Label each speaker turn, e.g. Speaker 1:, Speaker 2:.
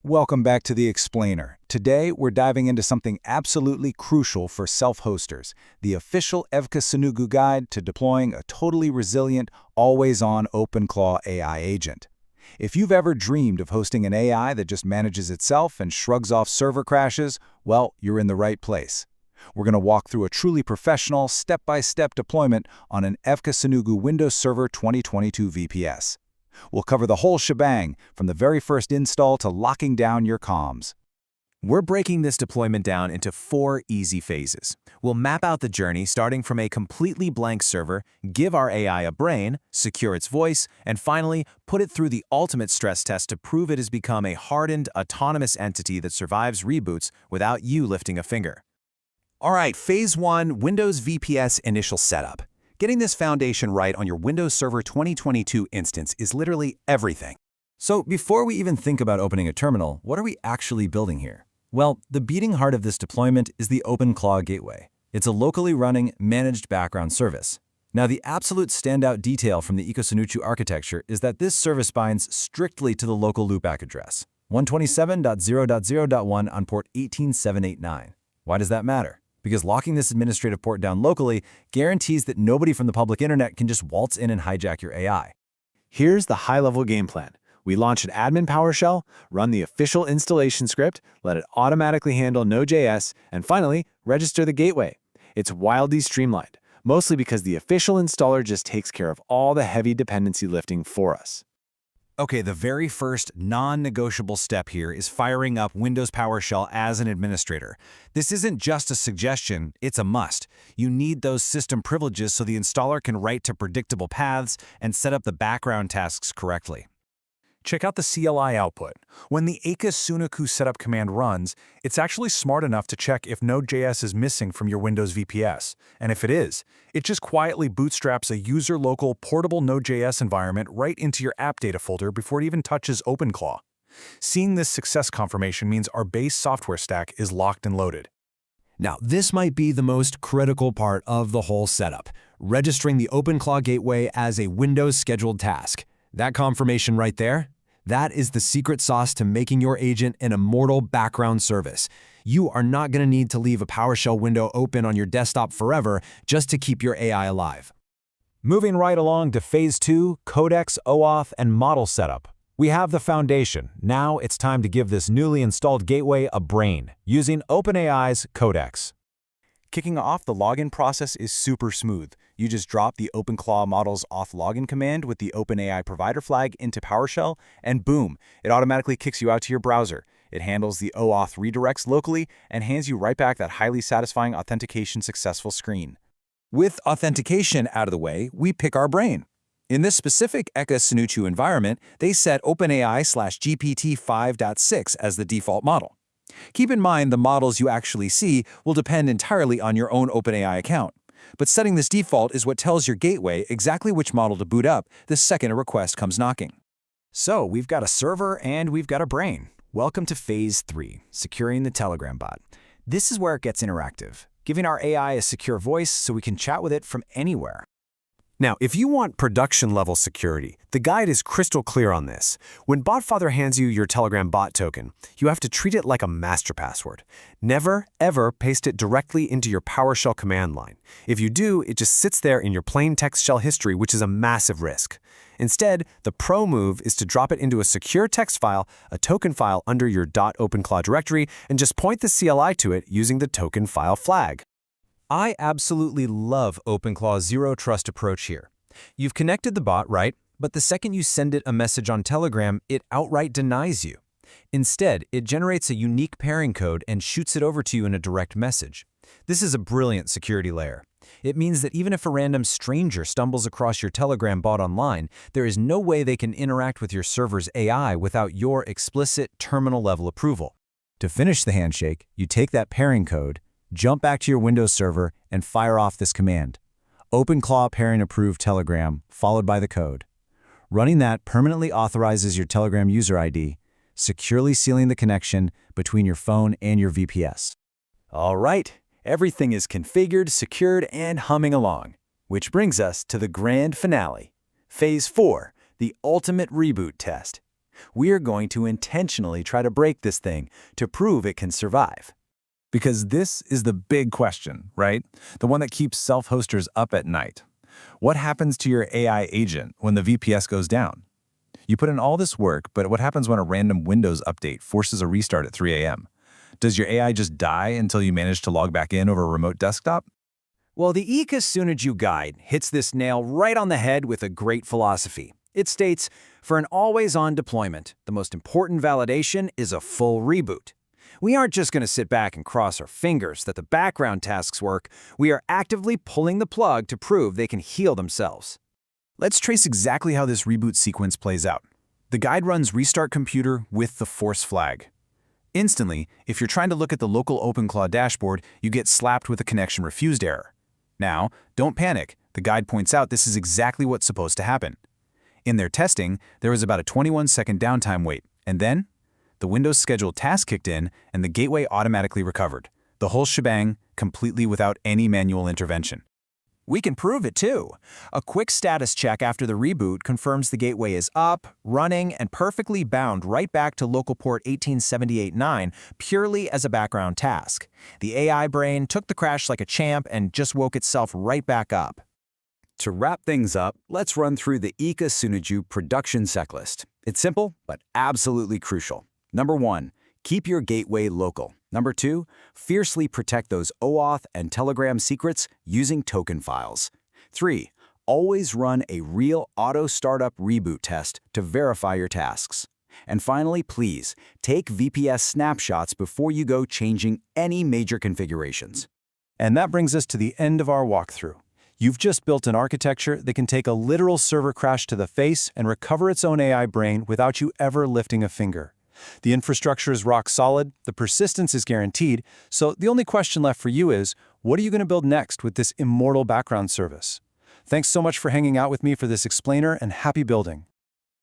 Speaker 1: Welcome back to The Explainer. Today, we're diving into something absolutely crucial for self-hosters, the official Eka Sunucu guide to deploying a totally resilient, always-on OpenClaw AI agent. If you've ever dreamed of hosting an AI that just manages itself and shrugs off server crashes, well, you're in the right place. We're going to walk through a truly professional, step-by-step deployment on an Eka Sunucu Windows Server 2022 VPS. We'll cover the whole shebang, from the very first install to locking down your comms.
Speaker 2: We're breaking this deployment down into 4 easy phases. We'll map out the journey starting from a completely blank server, give our AI a brain, secure its voice, and finally, put it through the ultimate stress test to prove it has become a hardened, autonomous entity that survives reboots without you lifting a finger. All right, Phase 1, Windows VPS Initial Setup. Getting this foundation right on your Windows Server 2022 instance is literally everything.
Speaker 3: So before we even think about opening a terminal, what are we actually building here? Well, the beating heart of this deployment is the OpenClaw Gateway. It's a locally running, managed background service. Now, the absolute standout detail from the Eka Sunucu architecture is that this service binds strictly to the local loopback address, 127.0.0.1 on port 18789. Why does that matter? Because locking this administrative port down locally guarantees that nobody from the public internet can just waltz in and hijack your AI.
Speaker 2: Here's the high-level game plan. We launch an admin PowerShell, run the official installation script, let it automatically handle Node.js, and finally, register the gateway. It's wildly streamlined, mostly because the official installer just takes care of all the heavy dependency lifting for us.
Speaker 3: Okay, the very first non-negotiable step here is firing up Windows PowerShell as an administrator. This isn't just a suggestion, it's a must. You need those system privileges so the installer can write to predictable paths and set up the background tasks correctly.
Speaker 4: Check out the CLI output. When the Eka Sunucu setup command runs, it's actually smart enough to check if Node.js is missing from your Windows VPS. And if it is, it just quietly bootstraps a user-local portable Node.js environment right into your app data folder before it even touches OpenClaw. Seeing this success confirmation means our base software stack is locked and loaded.
Speaker 3: Now, this might be the most critical part of the whole setup, registering the OpenClaw Gateway as a Windows scheduled task. That confirmation right there, that is the secret sauce to making your agent an immortal background service. You are not going to need to leave a PowerShell window open on your desktop forever just to keep your AI alive.
Speaker 1: Moving right along to Phase 2, Codecs, OAuth, and Model Setup. We have the foundation. Now it's time to give this newly installed gateway a brain, using OpenAI's Codecs.
Speaker 5: Kicking off the login process is super smooth. You just drop the OpenClaw model's auth login command with the OpenAI provider flag into PowerShell, and boom, it automatically kicks you out to your browser. It handles the OAuth redirects locally and hands you right back that highly satisfying authentication successful screen.
Speaker 2: With authentication out of the way, we pick our brain. In this specific Eka Sunucu environment, they set OpenAI/GPT-5.6 as the default model. Keep in mind the models you actually see will depend entirely on your own OpenAI account. But setting this default is what tells your gateway exactly which model to boot up the second a request comes knocking.
Speaker 3: So we've got a server and we've got a brain. Welcome to Phase 3, securing the Telegram bot. This is where it gets interactive, giving our AI a secure voice so we can chat with it from anywhere.
Speaker 6: Now, if you want production-level security, the guide is crystal clear on this. When BotFather hands you your Telegram bot token, you have to treat it like a master password. Never, ever paste it directly into your PowerShell command line. If you do, it just sits there in your plain text shell history, which is a massive risk. Instead, the pro move is to drop it into a secure text file, a token file under your .openclaw directory, and just point the CLI to it using the token file flag.
Speaker 3: I absolutely love OpenClaw's zero-trust approach here. You've connected the bot, right? But the second you send it a message on Telegram, it outright denies you. Instead, it generates a unique pairing code and shoots it over to you in a direct message. This is a brilliant security layer. It means that even if a random stranger stumbles across your Telegram bot online, there is no way they can interact with your server's AI without your explicit terminal-level approval. To finish the handshake, you take that pairing code, jump back to your Windows server, and fire off this command: OpenClaw pairing approved Telegram, followed by the code. Running that permanently authorizes your Telegram user ID, securely sealing the connection between your phone and your VPS.
Speaker 2: All right, everything is configured, secured, and humming along. Which brings us to the grand finale. Phase 4, the ultimate reboot test.
Speaker 5: We're going to intentionally try to break this thing to prove it can survive.
Speaker 4: Because this is the big question, right? The one that keeps self-hosters up at night. What happens to your AI agent when the VPS goes down? You put in all this work, but what happens when a random Windows update forces a restart at 3 a.m.? Does your AI just die until you manage to log back in over a remote desktop?
Speaker 1: Well, the Eka Sunucu guide hits this nail right on the head with a great philosophy. It states, for an always-on deployment, the most important validation is a full reboot. We aren't just going to sit back and cross our fingers that the background tasks work. We are actively pulling the plug to prove they can heal themselves.
Speaker 5: Let's trace exactly how this reboot sequence plays out. The guide runs restart computer with the force flag. Instantly, if you're trying to look at the local OpenClaw dashboard, you get slapped with a connection refused error. Now, don't panic. The guide points out this is exactly what's supposed to happen. In their testing, there was about a 21-second downtime wait, and then the Windows scheduled task kicked in and the gateway automatically recovered. The whole shebang, completely without any manual intervention.
Speaker 2: We can prove it too. A quick status check after the reboot confirms the gateway is up, running, and perfectly bound right back to local port 1878.9 purely as a background task. The AI brain took the crash like a champ and just woke itself right back up.
Speaker 5: To wrap things up, let's run through the Eka Sunucu production checklist. It's simple, but absolutely crucial. Number 1, keep your gateway local. Number 2, fiercely protect those OAuth and Telegram secrets using token files. 3, always run a real auto-startup reboot test to verify your tasks. And finally, please, take VPS snapshots before you go changing any major configurations.
Speaker 3: And that brings us to the end of our walkthrough. You've just built an architecture that can take a literal server crash to the face and recover its own AI brain without you ever lifting a finger. The infrastructure is rock solid, the persistence is guaranteed, so the only question left for you is, what are you going to build next with this immortal background service? Thanks so much for hanging out with me for this explainer, and happy building.